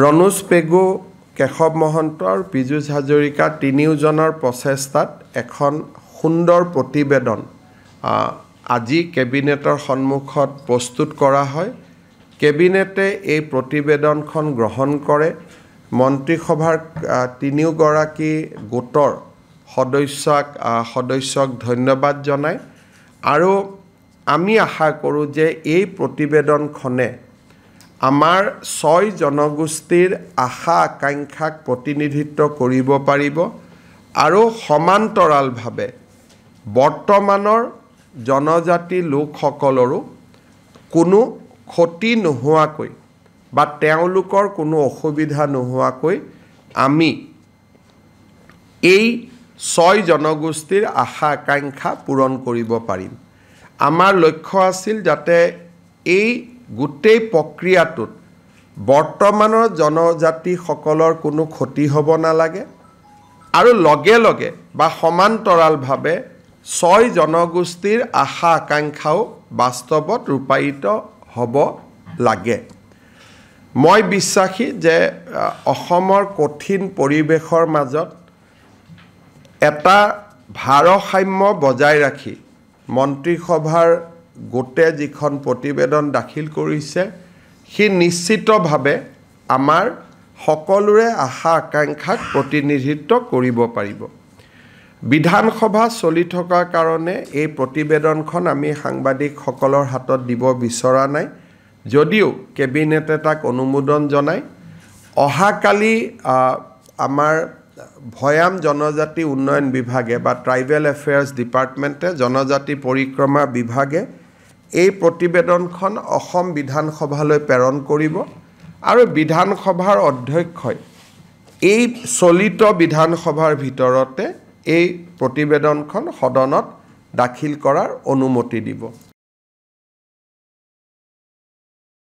ৰণোজ পেগু, কেশৱ মহন্ত আৰু পীযুষ হাজৰিকা তিনিওজনৰ প্ৰচেষ্টাত এখন সুন্দৰ প্ৰতিবেদন আজি কেবিনেটৰ সন্মুখত প্ৰস্তুত কৰা হয়। কেবিনেটে এই প্ৰতিবেদনখন গ্ৰহণ কৰে। মন্ত্ৰীসভাৰ তিনিওগৰাকী গোটৰ সদস্যক ধন্যবাদ জনায় আৰু আমি আশা কৰোঁ যে এই প্ৰতিবেদনখনে আমাৰ 6 জনগোষ্ঠীৰ আশা আকাংক্ষাক প্ৰতিনিধিত্ব কৰিব পাৰিব আৰু সমান্তৰালভাৱে বৰ্তমানৰ জনজাতি লোকসকলৰো কোনো ক্ষতি নোহোৱাকৈ বা তেওঁলোকৰ কোনো অসুবিধা নোহোৱাকৈ আমি এই 6 জনগোষ্ঠীৰ আশা আকাংক্ষা পূৰণ কৰিব পাৰিম। আমাৰ লক্ষ্য আছিল যাতে এই গোটেই প্ৰক্ৰিয়াটোত বৰ্তমানৰ জনজাতিসকলৰ কোনো ক্ষতি হ'ব নালাগে আৰু লগে লগে বা সমান্তৰালভাৱে 6 জনগোষ্ঠীৰ আশা আকাংক্ষাও বাস্তৱত ৰূপায়িত হ'ব লাগে। মই বিশ্বাসী যে অসমৰ কঠিন পৰিৱেশৰ মাজত এটা ভাৰসাম্য বজাই ৰাখি মন্ত্ৰীসভাৰ গোটে যিখন প্ৰতিবেদন দাখিল কৰিছে সি নিশ্চিতভাৱে আমাৰ সকলোৰে আশা আকাংক্ষাক প্ৰতিনিধিত্ব কৰিব পাৰিব। বিধানসভা চলি থকাৰ কাৰণে এই প্ৰতিবেদনখন আমি সাংবাদিকসকলৰ হাতত দিব বিচৰা নাই, যদিও কেবিনেটে তাক অনুমোদন জনায়। অহাকালি আমাৰ ভৈয়াম জনজাতি উন্নয়ন বিভাগে বা ট্ৰাইবেল এফেয়াৰ্ছ ডিপাৰ্টমেণ্টে জনজাতি পৰিক্ৰমা বিভাগে এই প্ৰতিবেদনখন অসম বিধানসভালৈ প্ৰেৰণ কৰিব আৰু বিধানসভাৰ অধ্যক্ষই এই চলিত বিধানসভাৰ ভিতৰতে এই প্ৰতিবেদনখন সদনত দাখিল কৰাৰ অনুমতি দিব।